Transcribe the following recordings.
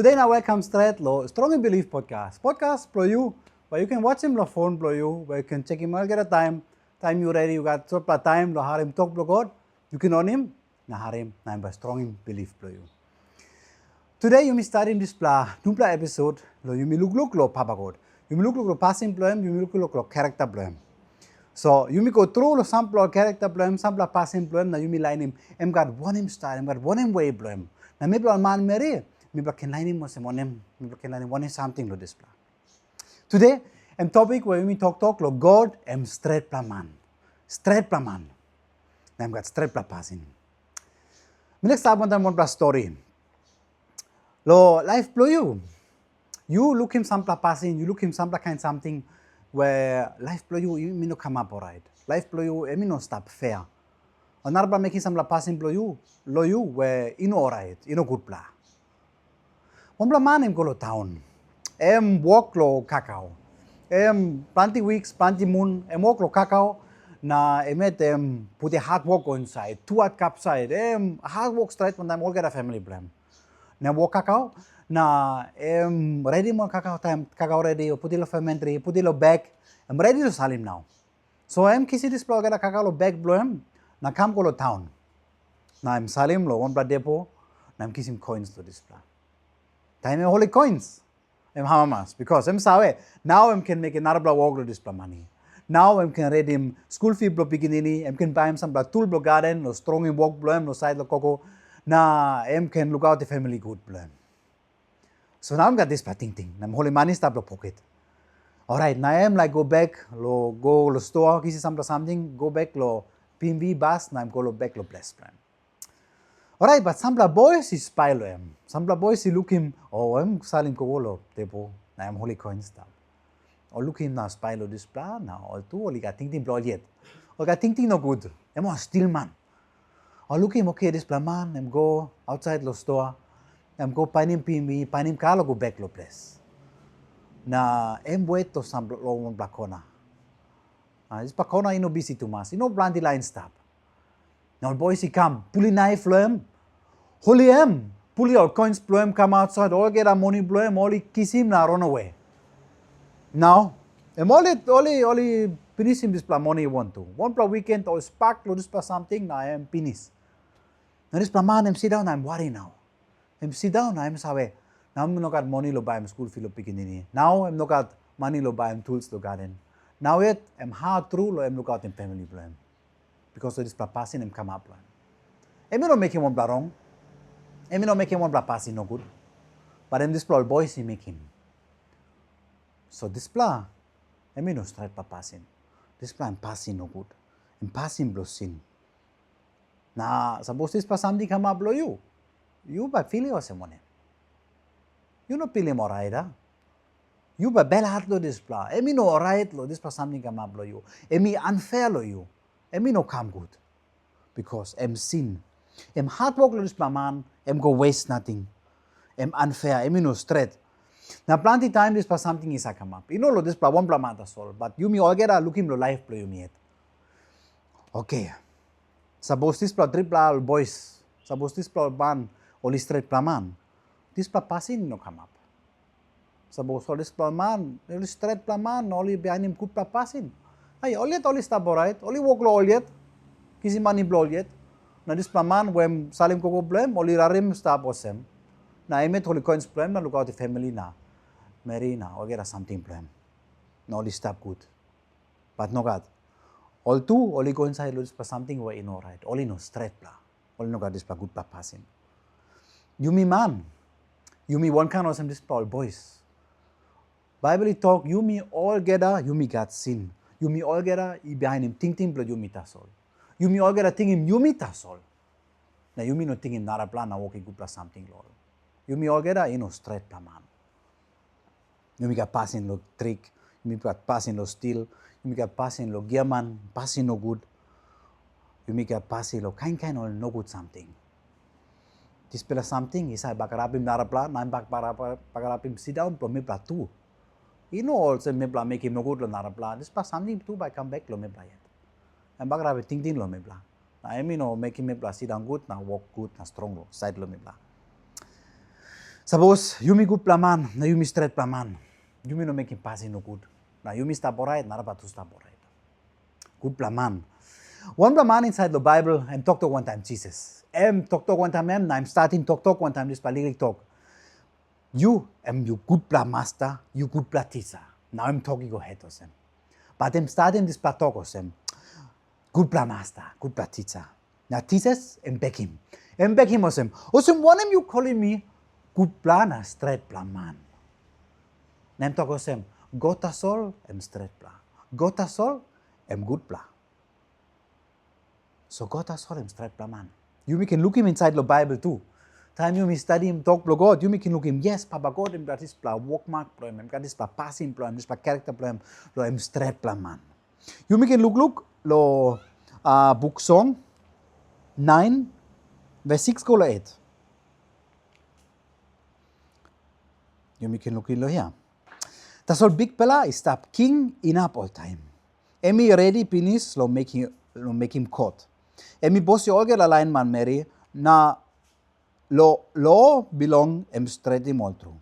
Today na welcome straight lo Strongim Bilif Podcast. Podcast pro you, where you can watch him lo phone pro you, where you can check him all get a time you ready, you got stretpela time lo harim talk pro God. You can on him, na harim na by Strongim Bilif pro you. Today you may start in this numpla episode lo you may look lo Papa God. You may look lo passing problem, you may look lo character problem. So you may go through lo sample character problem, sample passing problem, na you may line him. Got one him style, got one him way problem. Na maybe on man meri. Maybe can line him was maybe can line him one something lo display. Today, topic where we talk lo God stretpela man. Stretpela man. Na got stretpela passing. Me next start one story. Lo life blow you. You look him sample passing, you look him sample kind something where life blow you no come up alright. Life blow you no stop fair. Another making sample passing blow you where alright, good blah. One man go to town. Walk lo cacao. Plenty weeks, plenty moon. Walk lo cacao. Na met put a hard work inside. 2 hard cup side. Hard work straight when I'm all get a family blame. Na walk cacao. Na ready mo cacao time. Cacao ready. Put it lo fermentary. Put it lo bag. I'm ready to sell him now. So kisi this plug get a cacao lo bag blow him. Na come go to town. Na salim lo one blood depot. Na kiss him coins to this plug. Time holy coins. Hamamas because sawe now can make another block walk this money. Now can read him school fee block beginning. Can buy him some block tool block garden no strong in walk blow no side lo coco. Na can look out the family good blow. So now got this thing. I'm holy money stop lo pocket. Alright, now like go back go store kisi something go back lo PMV bus na go back lo bless plan. Alright, but some boys is spy lo em. Some boys he look him, salim ko lo depo, na holy coin stuff. Or look him na spy lo this plan, na all two, or got ting blood yet. Or got ting no good. A still man. Or look him, okay, this plan man, go outside lo store, go pine him PME, pine him car, go back lo place. Na wait to some lo blacona. This blacona busy too much, blandy line stop. Now boys he come, pull knife lo em. Holy pull your coins blow him, come outside, all get our money blow him, all kiss him now run away. Now, only finish him this plan money you want to. One per weekend or spark this per something, now I am finish. Now this plan man, sit down, I'm worried now. Sit down, I'm sorry. Now I'm not got money to buy him school fee lo picking. Now I'm not got money to buy him tools to garden. Now yet I'm hard through, I'm look out in family plan. Because of this plan passing him come up plan. I'm not making one plan wrong. I'm not making one plan passing no good. But in this plan boys he make him. So this plan, I'm no straight passing. This plan passing no good. And passing blow sin. Now suppose this plan something come up blow you. You by feeling or someone. You no feeling alright, huh? You by bell heart lo this plan. I'm no alright lo this plan something come up blow you. I'm unfair lo you. I'm no come good. Because I'm sin. I'm hard work lo this plan man. I'm go waste nothing. I'm unfair. I'm no straight. Now plenty time this for something is a come up. Lo this plan one plan matter solve. But you me all get a looking lo life play you me yet. Okay. Suppose this plan triple boys. Suppose this plan man only straight plan man. This plan passing no come up. Suppose all this plan man only straight plan man only behind him good plan passing. Ay, all yet stop alright. Only walk lo all yet. Kisi money blow yet. Na this man when salim ko problem, only rarim stop osem. Na I met holy coins problem, na look out the family na. Mary na, or get something problem. Na only stop good. But no God. All two, only go inside lose for something where in alright. Only no stretpela. Only no God this good pa passing. You me man. You me one kind of some this all boys. Bible talk, you me all gather, you me got sin. You me all gather, behind him ting blood you me tasol. You me all get a thing him, you me tasol. Now you me no think him not a plan, na walking good plus something lol. You me all get a straight plan man. You me got passing lo trick, you me got passing lo steal, you me got passing lo gear man, passing no good. You me got passing lo kind or no good something. This pela something is I bakarapim not a plan, I'm bakarapim sit down pro me pla too. Also me plan make him no good lo not a plan. This pas something too by come back lo me plan yet. I'm back rabbit ting lo me bla. I mean, making me bla sit down good, now walk good, now strong lo side lo me bla. Suppose you me good plaman, na you me straight plaman. You me no make him passing no good. Now you me stop alright, not about to stop alright. Good plaman. One plaman inside the Bible, and talk one time Jesus. Talk one time now I'm starting talk one time this lyric talk. You good pla master, you good pla teacher. Now I'm talking go ahead of them. But I'm starting this pla talk of them. Good pla master, good pla teacher. Now teachers, back him. Back him of them. Osem, one of you calling me good plana, straight pla man. Now I'm talking of them. Gota sol, straight pla. Gota sol, good pla. So Gota sol, straight pla man. You can look him inside the Bible too. Time you study him, talk to God, you can look him, yes, Papa God, him got this pla walk mark plan, him got this pla passing plan, this pla character plan, lo him straight plan man. You can look lo book song 9, verse 6 go 8. You can look in lo here. That's all big pela is stop king in up all time. Emi ready finish lo make him caught. Emi boss you all get a line man Mary na lo belong straight all through.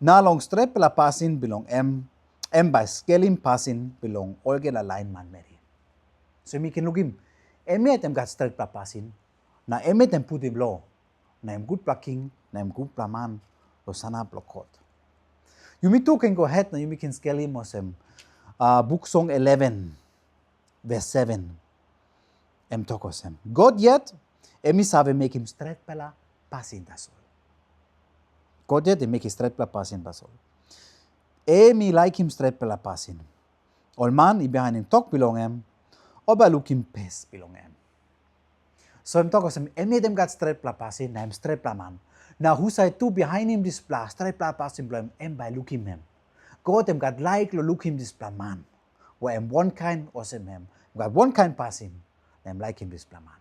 Na long straight pela passing belong by scaling passing belong all get a line man Mary. So we can look him. Emi got straight pela passing. Na emi put him low. Na him good pla king, na him good pla man, lo sana blockot. You me too can go ahead na you can scale him os book song 11, verse 7. Talk os God yet, emi sabe make him straight pela passing da sol. God yet make him straight pela passing da sol. Emi like him straight pela passing. All man I behind him talk belong oba look him pace belong So talk os emi them got straight pela passing, na him straight pela man. Now who say two behind him this pla straight pela passing belong by look him God them got like lo look him this pla man. Where one kind osem got one kind passing. Them like him this pla man.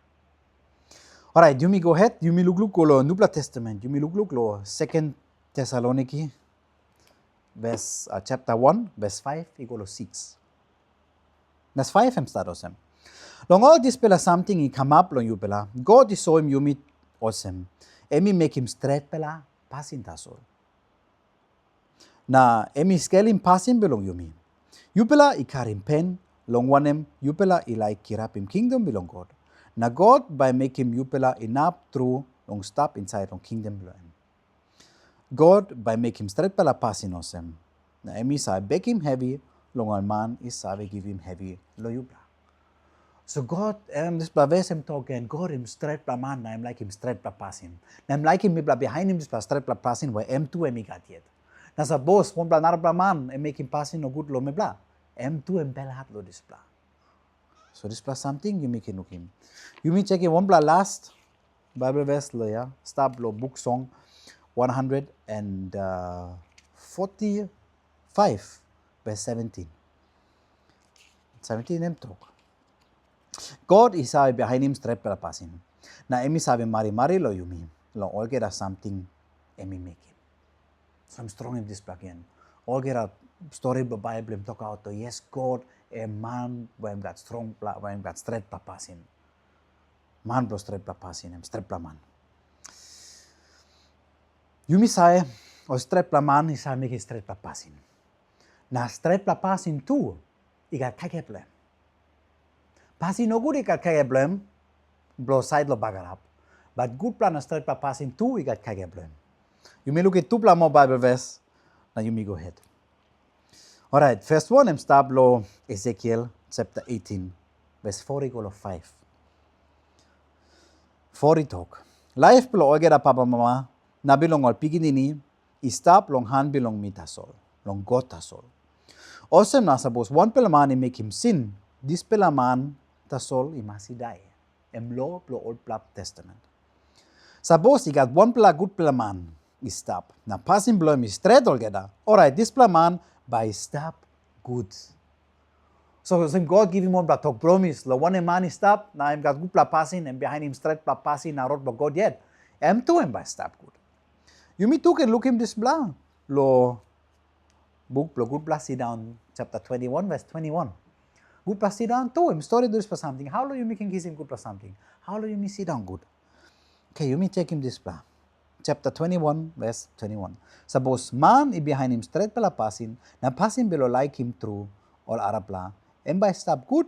Alright, you me go ahead. You me look lo New Testament. You me look lo 2 Thessaloniki, verse chapter 1, verse 5, equal 6. That's 5 start osem. Long all this pela something he come up long you pela. God is so him you me osem. Emi make him straight pela passing tasol. Na emi scale him passing belong you me. You pela I carry him pen. Long one yupela ilai kirap him kingdom belong God. Na God by make him yupela enough through long stop inside long kingdom belong. God by make him straight pela passing osem. Na emi sa back him heavy, long one man is sabe give him heavy lo yupla. So God this verse him talking God him straight pela man na him like him straight pela passing. Na him like him behind him this straight pela passing where M2 emi got yet. Na sa boss one pela nar pela man and make him passing no good lo me bla. M2 belat lo display. So display something you make look him. You may check one bla last Bible verse lo ya. Stop lo book song 145 verse 17. 17 em talk. God is behind him straight pela passing. Na emi sabe mari lo you mean. Lo all get something emi make him. So I'm strong in this again. All get a story of the Bible talk out to yes God a man when got strong when got straight pla passing. Man blo straight pla passing straight pla man. You me say o straight pla man is make straight pla passing. Na straight pla passing too I got kage problem. Passing no good I got kage problem. Blo side lo bagarap. But good plan straight pla passing too I got kage problem. You may look at two pla more Bible verse. Now you may go ahead. Alright, first one I'm start lo Ezekiel chapter 18, verse 4 equal of 5. 4 talk. Life plo ogera papa mama na bilong ol piginini istap long han bilong mitasol, long God tasol. Also na suppose one pelaman make him sin, this pelaman tasol imasi die. Law plo old testament. Suppose he got one pela good pelaman istap. Na passing blow is straight altogether. Alright, this pelaman by stop good. So God give him one talk promise. The one man is stop. Now I'm got good pla passing and behind him straight pla passing. Now road God yet. M2 him by stop good. You me too can look him this blah. Lo book lo good pla sit down chapter 21 verse 21. Good pla sit down too him story do this for something. How lo you me can give him good for something? How lo you me sit down good? Okay, you me check him this blah. chapter 21, verse 21. Suppose man I behind him stretpela pasin, na pasin below like him through all arapla. And by stop good,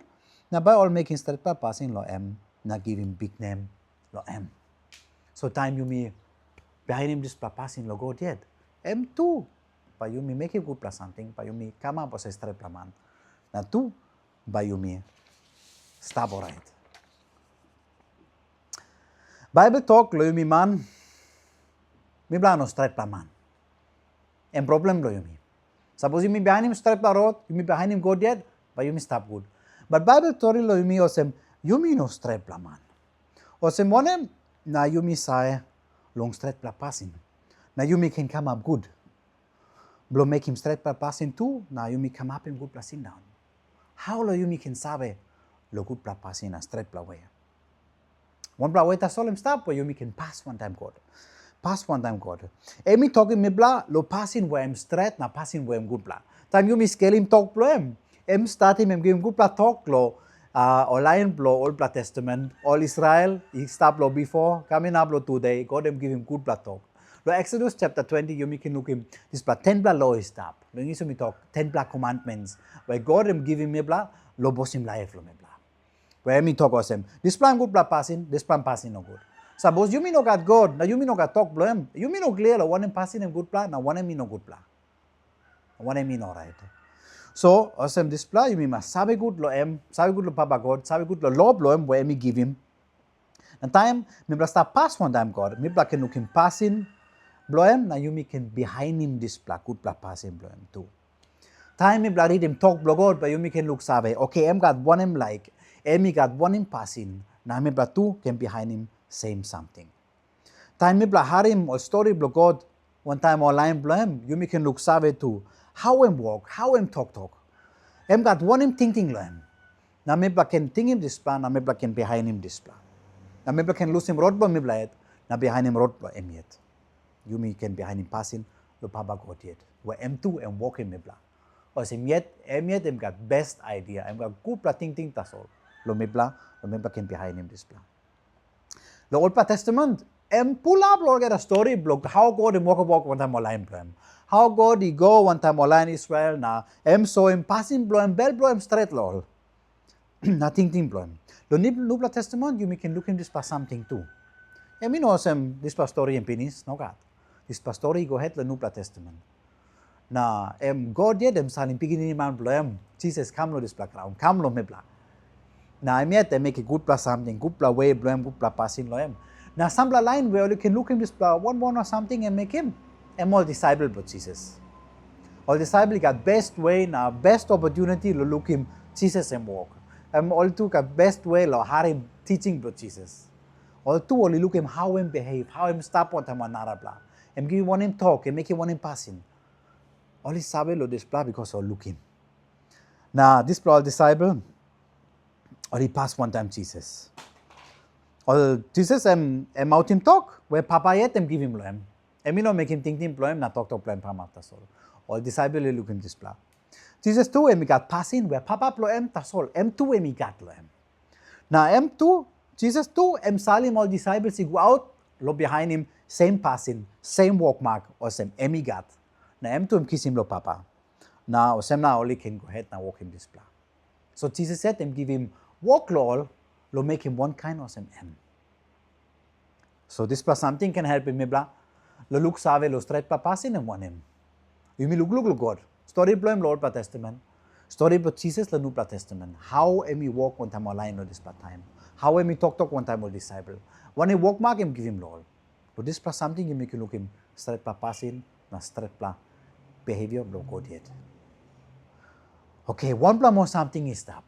na by all making stretpela pasin lo em, na give him big name lo em. So time you me behind him this pasin lo God yet. Em tu, pa you me make a good plus something, pa you me come up as a stretpela man. Na tu, by you me stop alright. Bible talk lo you me man, mi plano stretpela man. And problem lo you me. Suppose you me behind him stretpela road, you me behind him God yet, but you me stop good. But Bible story lo you me osem, you me no stretpela man. Osem monem, na you me say long stretpela passing. Na you me can come up good. Blow make him stretpela passing too, na you me come up in good passing down. How lo you me can sabe lo good passing na stretpela way. One bla way ta solemn stop where you me can pass one time God. Pass one time God. Emi talking me bla lo passing where I'm straight na passing where I'm good bla. Time you me scale him talk blo em start him give him good bla talk lo or lion blo Old Bla Testament all Israel he stop lo before coming up lo today God em give him good bla talk. Lo Exodus chapter 20 you me can look him this bla 10 bla law is stop. Lo you me talk 10 bla commandments where God em give him me bla lo boss him life lo me bla. Where me talk osem this plan good bla passing this plan passing no good. Suppose you me no got God, now you me no got talk blame. You me no clear lo one him passing him good plan, now one him me no good plan. One him me no right. So, awesome this plan you me must sabe good lo sabe good lo Papa God, sabe good lo law em where me give him. And time me bla start pass one time God, me bla can look him passing em, now you me can behind him this plan, good plan passing em too. Time me bla read him talk God, but you me can look sabe. Okay, got one him like, me got one him passing, now me bla two can behind him. Same something. Time me bla harim or story blo God one time online blo you me can look save too. How em walk, how em talk. Got one him thinking lo na me bla can think him this plan, na me bla can behind him this plan. Na me bla can lose him road blo me bla yet, na behind him road blo yet. You me can behind him passing lo Papa God yet. Where M2 and walk him me bla. Or him yet got best idea. Got good bla think tas all. Lo me bla can behind him this plan. The Old Testament, pull up Lord get a story blog how God walk one time online plan. How God he go one time online Israel na so him passing blow bell blow straight lol. Nothing blow. The New Testament you can look in this past something too. Me know this past story in penis no God. This past story go ahead the New Testament. Na God yet saling pigin man blow Jesus come lo this background come lo me bla. Na I make a good plus something, good plus way, blow good plus passing lo Now some line where you can look him this one or something and make him all disciple but Jesus. All disciple got best way now, best opportunity to look him Jesus and walk. All two got best way lo him teaching but Jesus. All two only look him how him behave, how him stop on time another blah. And give one him talk and make him one him passing. All his sabe lo this blah because all look him. Now this blah disciple. Or he passed one time Jesus. Or Jesus out him talk, where Papa yet give him lo me no make him think lo na talk plan pama tasol. Or disciple look him this plan. Jesus too got passing where Papa plo tasol. M2 got lo Now M2, Jesus too salim all disciples he go out, lo behind him, same passing, same walk mark, or same got. Now M2 kiss him lo Papa. Now na only can go ahead and walk him this plan. So Jesus said give him walk lo make him one kind of some So this plus something can help him me bla. Lo look save lo straight pa passing and one him. You me look God. Story blow him Lord Testament. Story but Jesus lo New Testament. How me walk one time online or this time. How me talk one time or disciple. When he walk mark him give him Lord. But this plus something you make you look him straight pa passing na straight pa behavior of God yet. Okay, one plus more something is stop.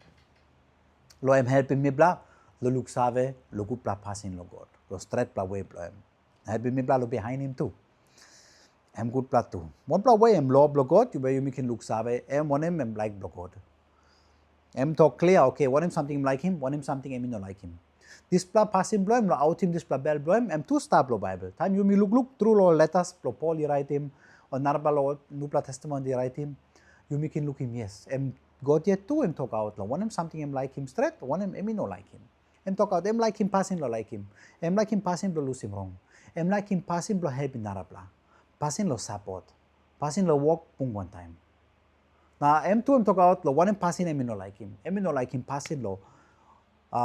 Lo helping me bla, lo look save, lo good bla passing lo God. Lo straight bla way bla helping me bla lo behind him too. Good bla too. One bla way law bla God, you where you can look save, one like bla God. Talk clear, okay, one him something like him, one him something no like him. This bla passing bla lo out him this bla bell bla two stop lo Bible. Time you me look through lo letters, lo Paul you write him, or Narba lo New Testament you write him, you me can look him yes. God yet too talk out. One him something like him straight, one him no like him. Talk out, like him passing lo like him. Like him passing lo lose him wrong. Em like him pasin blo help in narapla. Pasin lo support. Pasin lo walk pung one time. Na em tu em talk out lo one em pasin em no like him. Em no like him pasin lo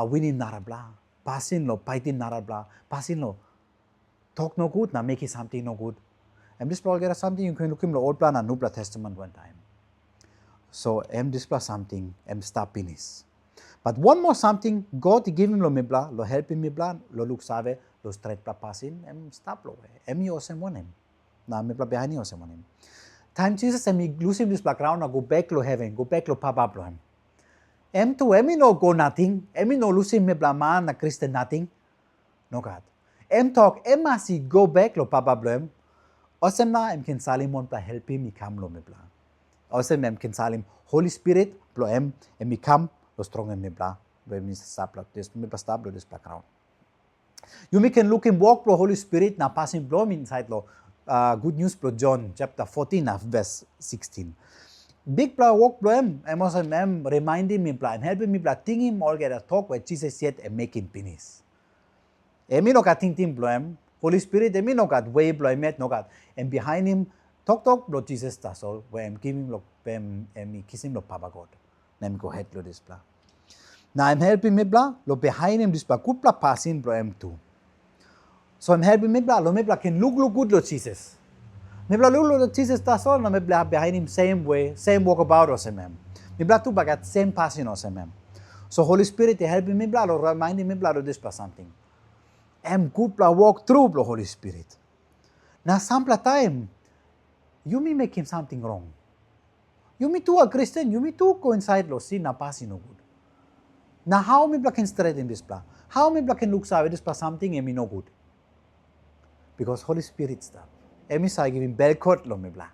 winning narabla. Pasin lo fighting narabla. Pasin lo talk no good na make something no good. Em display get something you can look him lo old plan and new testament one time. So em display something em stop finish. But one more something God give him lo mibla lo help him mibla lo look save lo stretpela pasin em stop lo em yo sem one em. Na mibla behind yo sem one em. Time Jesus em lose him this background na go back lo heaven go back lo papa lo him. Em tu em no go nothing em no lose him mibla man na Christian nothing. No God. Em talk em masih go back lo papa lo him. Osem na em ken salim mon pla help him ikam lo mibla. Osem em ken salim Holy Spirit plo em ikam lo strong em mibla. Lo em sapla this mibla stop lo this background. You can look him walk pro Holy Spirit na passing blow inside lo good news pro John chapter 14 verse 16. Big pla walk pro em also em reminding me pla em helping me pla think him all get a talk with Jesus yet and make him finish. Emi no ka think plo em Holy Spirit emi no ka way plo em no ka and behind him talk pro Jesus ta so where em give him lo em kiss him lo Papa God. Nem go head lo this pla. Now I'm helping me bla lo behind him this pla good pla passing pro em too. So I'm helping me bla lo me bla can look good lo Jesus. Me bla look lo Jesus ta so na me bla behind him same way same walk about os em. Me bla tu bagat same passing os em. So Holy Spirit helping me bla lo reminding me bla lo this pla something. Em good pla walk through lo Holy Spirit. Na sampla time you me make him something wrong. You me too a Christian you me too go inside lo sin na passing no good. Now how me can straighten this pla? How me can look save this pla something and me no good? Because Holy Spirit stuff. Emi say give him bell cut lo me bla.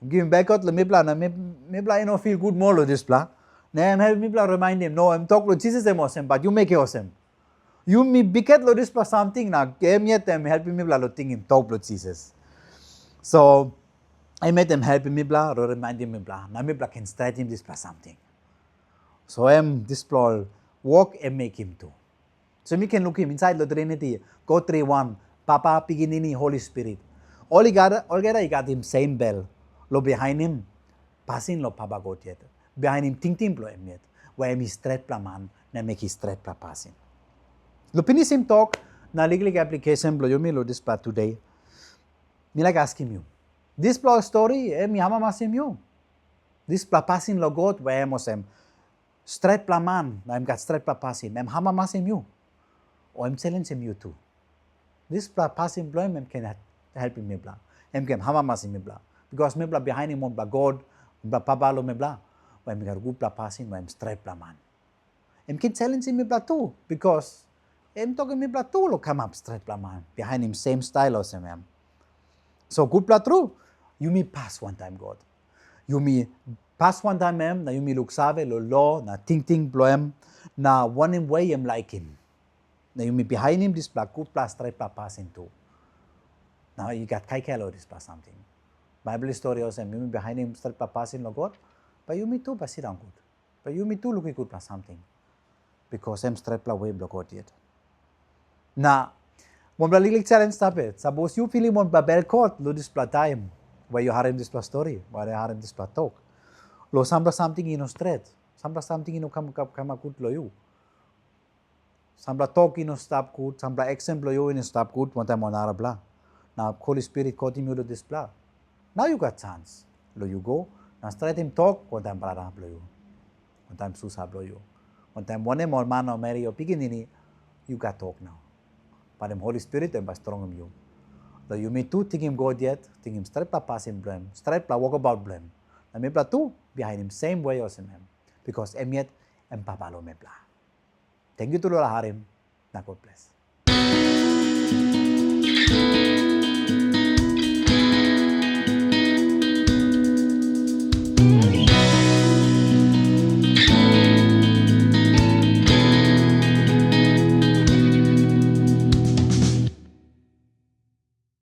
Give him bell cut lo me bla na me bla you know feel good more lo this pla. Na em help me bla remind him no em talk lo Jesus em awesome but you make it awesome. You me biket lo this pla something na em yet em helping me bla lo thing him talk lo Jesus. So I made them helping me bla or reminding me bla. Na me bla can straighten this pla something. So em display walk and make him too. So we can look him inside the Trinity. God 3-1, Papa, Piginini, Holy Spirit. All he got him same bell. Lo behind him, passing lo Papa God yet. Behind him, ting lo em yet. Where he stretpela man, na make his stretpela passing. Lo finish him talk, na legal application blo yomi lo display today. Me like asking you. This plot story, mi hama masim you. This pla passing lo God where em osem. Stretpela man, na em got stretpela passing. Em hama masim you. O em challenge him you too. This pla passing blo em can help me bla. Em can hama masim me bla. Because me bla behind him on bla God, bla Papa lo me bla. O em got good pla passing, o em stretpela man. Em can challenge him me bla too. Because em talking me bla too lo come up stretpela man. Behind him same style os em. So good pla true. You me pass one time God. You me pass one time em, na you me look save lo law, na ting blo em, na one in way em like him. Na you me behind him this pla good pla straight pla passing too. Now you got kai kelo this pla something. Bible story os em, you me behind him straight pla passing lo God, but you me too pa sirang good. But you me too looking good pla something. Because em straight pla way blo God yet. Na, mon bla lilik challenge tapet. Suppose you feeling mon bla bel court lo this pla time. Where you heard this plus story, where you heard this plus talk. Lo sambla something ino straight, sambla something ino kama good lo you. Sambla talk ino stop good, sambla example you ino stop good, one time on Arabla. Now Holy Spirit caught him to this blah. Now you got chance. Lo you go, now straight him talk, one time brada lo you. One time susa lo you. One time one more man or Mary or Piginini, you got talk now. But the Holy Spirit and by strong you. So you me too think him God yet, think him stretpela pass him blame, stretpela walk about blame. And me pla too behind him same way as him. Because em yet em papa lo me pla. Thank you to Lord Harim. Na God bless.